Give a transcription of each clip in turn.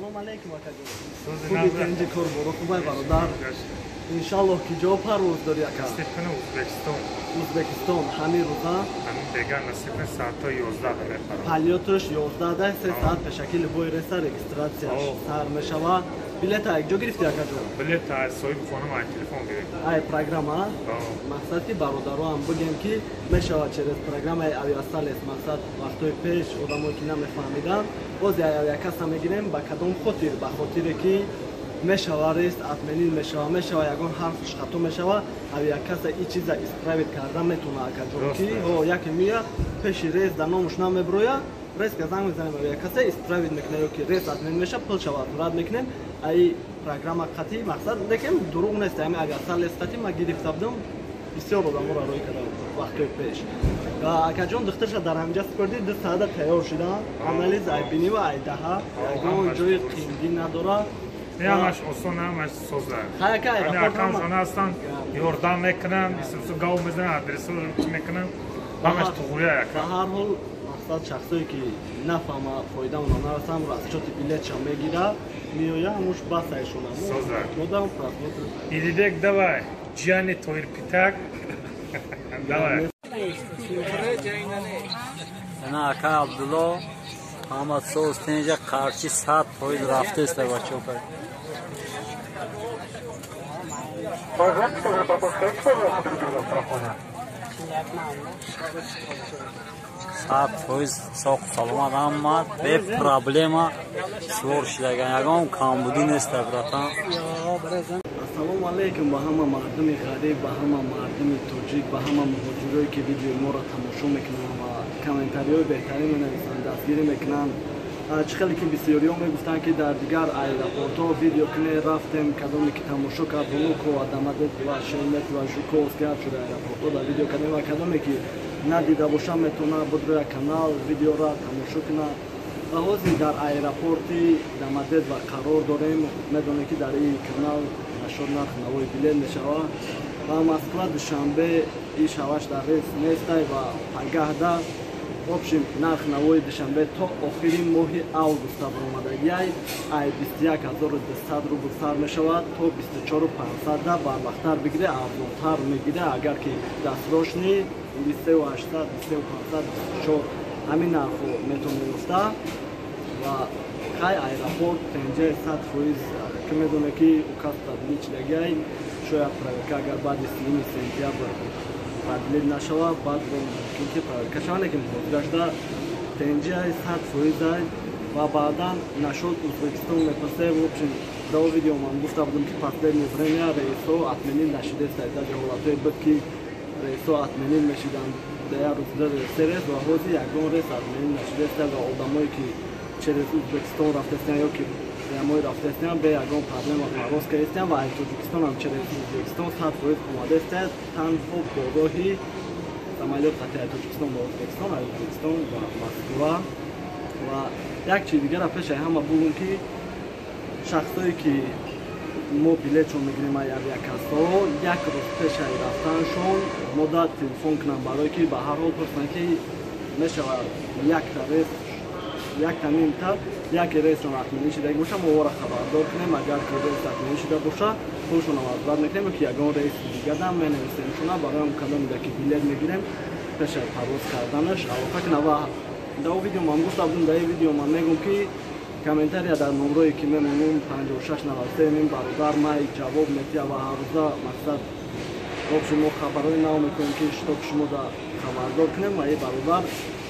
Салом алейкум акаҷон. Хуби танҷи кор боро хубай бародар. Иншаллоҳ ки ҷо парвоз дори ака. Насиб кунем Узбекистон. Узбекистон ҳамин рӯза. Ҳамин бегар насиб кунем саатҳои 11 мепарвоз. Полёташ 11 3 саат пешакӣ либои реса регистратсияш сар мешавад. Билета якҷо гирифти акаҷон? Билета аз соҳиби хонам ай телефон гирифт. Ай программа? Мақсад ки бародароам бигем ки мешавад через программаи авиасалес мақсад вақтҳои пеш одамое ки намефаҳмиданд боз якаса мегирем ба кадом хотир ба хотире ки мешава рест атменин мешава ягон ҳарфш хато мешава авиакаса и чиза исправит карда метуна акаҷон ки яке мия пеши рест дар номуш намеброя резка занг мезанем авиакаса исправит мекуна ёки рест атмен меша пул шавад рад мекунем ай программа қатъи мақсад лекин дурӯғ нест ҳами авиасалес қатъи ма гирифта будам бисёр одаморо рӯй кардам вақтҳои пеш акаҷон духтарша дар ҳамҷа спорди 2 саата тайёр шудам анализ ай бинива ай даҳа ягон ҷои қимгӣ надора Ямаш осон ҳамаш соза. Акам зона ҳастанд, ёрдам мекунанд, исусу гав мезананд, адресро чӣ мекунанд, ҳамаш туғурия якам. Ба ҳар ҳол мақсад шахсое ки нафаҳма фоидаам нарасам расчёти билетшам мегира, миёя ҳамуш басайшонам. Соза. Модам просмотр. Идибек давай, ҷияни Тоирпитак. Давай. Ана ака Абдулло Ҳамад соз тенҷа қарчи 100 поид рафтест бачока. Сад поиз соқ саломат ҳамад бе проблема свор шидаган ягон камбудӣ нест братан. Ассалому алейкум ба ҳама мардуми ғариб, ба ҳама мардуми тоҷик, ба ҳама муҳоҷирое ки видеои моро тамошо мекунанд ва комментариҳои беҳтарин менависанд, дастгирӣ мекунанд. Чӣ хеле ки бисёриҳо мегуфтанд ки дар дигар аэропортҳо видео кунем рафтем кадоме ки тамошо кард Внуково, Адамадет ва Шеремет ва Жуковский ҳар чура аэропортҳо дар видео кардем ва кадоме ки надида боша метавона будроя канал видеора тамошо куна. Ва ҳозир дар аэропорти Дамадет ва қарор дорем. Медонем ки дар ин канал нашод нарх навои билет мешавад ва Москва душанбе ин шаваш дар рейс нестай ва пагаҳда общем нарх навои душанбе то охири моҳи август баромада яй ай 21200 рубл сар мешавад то 24500 барвақттар бигире арзонтар мегире агар ки дастрошни 2800 2500 24 ҳамин нархо метавон меёфта ва қай аэропорт тенҷаи 100% ки медоне ки укас табличдагиай шояд проверка агар баъди 3 сентябр продлит нашава баъд мумкин ки проверка шава лекин ҳозирашда тенҷаи 100% ва баъдан нашод Узбекистон мепасе в общем дар видео ман гуфта будам ки последнее время рейсҳо отменин нашидеста дар ҳолатҳое буд ки рейсҳо отменин мешиданд дар рӯз се рейс ва ҳозир ягон рейс отменин нашидеста ва одамое ки через Узбекистон рафтестан ё ки прямой рафтестан бе ягон проблема парвоз кардестан ва аз Тоҷикистон ҳам через Узбекистон 100% омадестанд танҳо бо роҳи самолёт қатъи аз Тоҷикистон ба Узбекистон аз Узбекистон ба Москва ва як чиз дигара пешай ҳама бугум ки шахсое ки мо билетшон мегирем аз авиакасаҳо як рӯз пешай рафтаншон мо дад телефон кунам барое ки ба ҳар ҳол пурсанд ки мешавад якта рейс якта минута яке рейсон атменӣ шуда боша мо вора хабардор кунем агар ки рейс атменӣ шуда боша худшонам азбар мекунем ки ягон рейс дигарам менависем шуна бароям кадомида ки билет мегирем пешай парвоз карданаш алоқа кунам ва дар видео ман гуфта будам дар видео ман мегӯм ки комментария дар номрое ки мемонум 5693 мин бародар май ҷавоб метиҳа ва ҳаррӯза мақсад общем мо хабарҳои нав мекунем ки штоки шумо да хабардор кунем ва бародар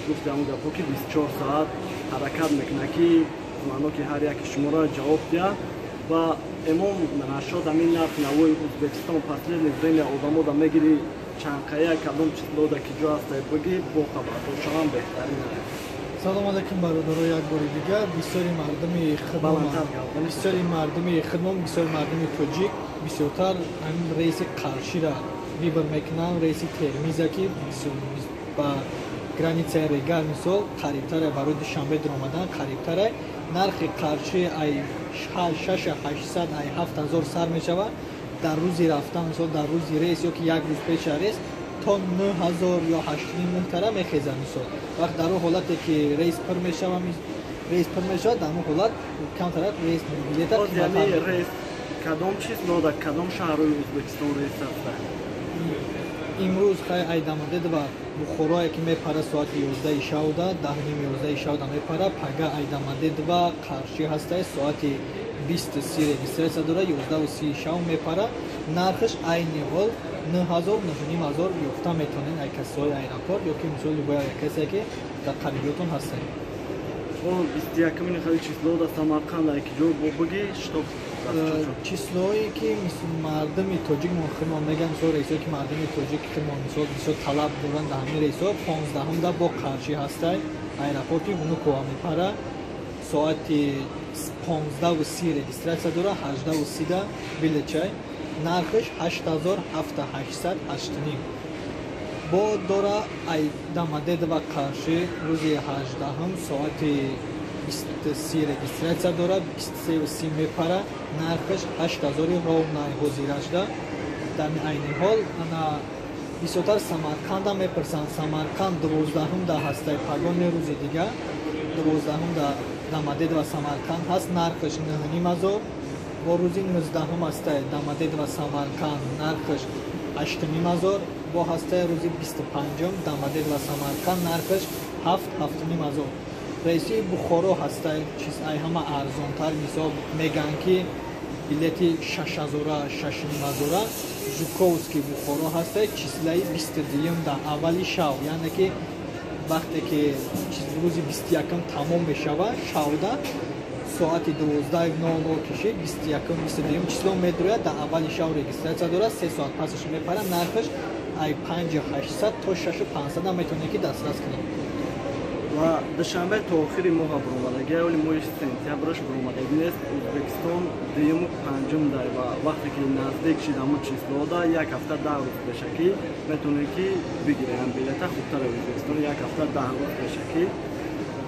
гуфти ҳамун гапҳо ки 24 соат ҳаракат мекуна ки зумано ки ҳар яки шуморо ҷавоб диҳад ва эмон нашод ҳамин нарх навои Узбекистон последнее время одамо да мегири чанқая кадом числода ки ҷо аста биги бо хабардор шавам беҳтарин аст. Салом алейкум бародаро як бори дигар бисёри мардуми хидмон бисёри мардуми тоҷик бисёртар ҳамин рейси қаршира вибр мекунанд рейси термиза ки ба границаи Рега мисол қарибтаре барои душанбе дуромадан қарибтаре нархи қарши ай 6800 ай 7000 сар мешавад дар рӯзи рафтан мисол дар рӯзи рейс ё ки як рӯз пеша рейс то 9000 ё 8900 мехезад мисол вақт дар ҳолате ки рейс пур мешава рейс пур мешавад, дар он ҳолат кам тарaf рейс билета یعنی رئیس کدام چیز نودا کدام شهرهای ازبکستان رئیس هست؟ имрӯз хай айдамаде ва бухорое ки мепара соати 11 шавда 10:11 шавда мепара пага айдамаде ва қарши ҳастай соати 20 регистрация дора 11:30 шав мепара нархш айни ҳол 9000-9500 ёфта метавонед ай касои аэропорт ё ки мисол любая касе ки дар қарибиётон ҳастанд. Он 21 хали число да Самарқанд ай ки ҷо бобуги штоб числое ки мисол мардами тоҷик мохимо мегам мисол рейсое ки мардами тоҷик химо мисол бисёр талаб доранд дар ҳамин рейсо 15-да бо қарши ҳастай аэропорти Внуково мепара соати 15:30 регистрация дора 18:30 билетчай нархш 87,880 бо дора айдамадед ва қарши рӯзи 18 соати 23 регистрация дора 23:30 мепара нархш 8000 ровнай ҳозирашда. дар айни ҳол ана бисёртар Самарқанда мепарсанд. Самарқанд 12-да ҳастай пагони рӯзи дига 12-да Дамадед ва Самарқанд ҳаст нархш 9500 бо рӯзи 19 ҳастай Дамадед ва Самарқанд нархш 8500 бо ҳастай рӯзи 25 Дамадед ва Самарқанд нархш 7-7,500 рейси Бухоро ҳастай чиз ай ҳама арзонтар мисол меган ки билети 6000-6500 Жуковский Бухоро ҳастай числаи 22 дар аввали шав яъне ки вақте ки рӯзи 21 тамом мешавад шавда соати 12:00 киши 21-22 число медрояд дар аввали шав регистрация дорад 3 соат пасаш мепара нархш ай 5800 то 6500 метавонед ки дастрас кунед. ва душанбе то охири моҳа буромадаги оли моҳи сентябрш буромадаги нест Ӯзбекистон 2-5 дай ва вақте ки наздик шид ҳама числода як ҳафта 10 рӯз пешакӣ метавонед ки бигирем билета хубтар Ӯзбекистон як ҳафта 10 рӯз пешакӣ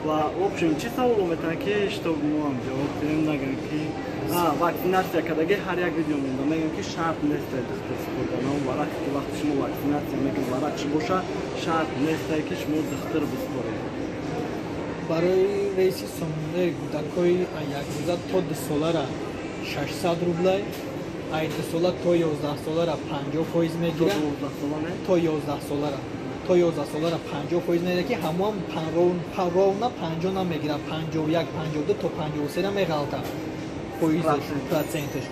ва общем чи саволо метан ки штоб моам ҷавоб дем наган ки вакцинация кадаги ҳар як видео меда меган ки шарт нест дихтар спорданам варақи ки вақти шумо вакцинация мегӯ варақ чи боша шарт нест ки шумо дихтар биспоред. барои рейси сомонаи кӯдакҳои якрӯза то 2 солара 600 рублай ай 2 сола то 11 солара 50% мегирад то 11 солара 50% мегирад ки ҳамон ровна 50 намегирад 51 52 то 53 меғалта процентш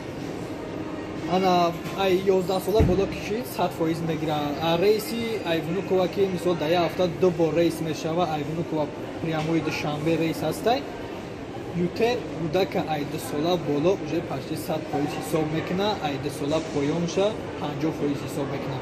ана ай 11 сола боло киши 100% мегирад. Рейси ай Внуково ки мисол дар як ҳафта 2 бор рейс мешава ай Внуково прямои душанбе рейс ҳастай ютер кӯдака ай 2 сола боло уже почти 100% ҳисоб мекуна ай 2 сола поёнша 50% ҳисоб мекуна.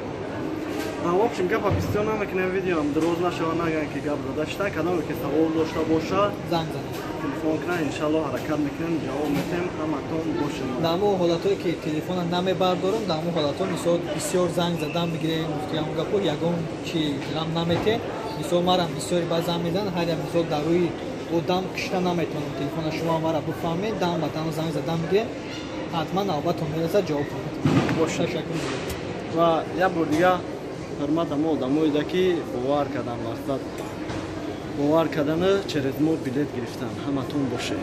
В общем гапа бисёр намекунем видеоам дроз нашава наган ки гап зада шуда кадоме ки савол дошта боша занг занед телефон кунад иншаллоҳ ҳаракат мекунем ҷавоб медем ҳаматон бошем. дар мо ҳолатое ки телефона намебардорам дар мо ҳолато мисол бисёр занг задан бигирем гуфтиам гапо ягон чи ғам намете мисол марам бисёри ба занг мезананд ҳар як мисол дар рӯи одам кишта наметавонам телефона шумо мара буфаҳмед дан ба дан занг задан бигирем ҳатман навбатон мераса ҷавоб боша шакл ва як бор дига ҳурмат ҳама одамоеда ки бовар кардан мақсад бовар кардани через мо билет гирифтан ҳаматон бошед.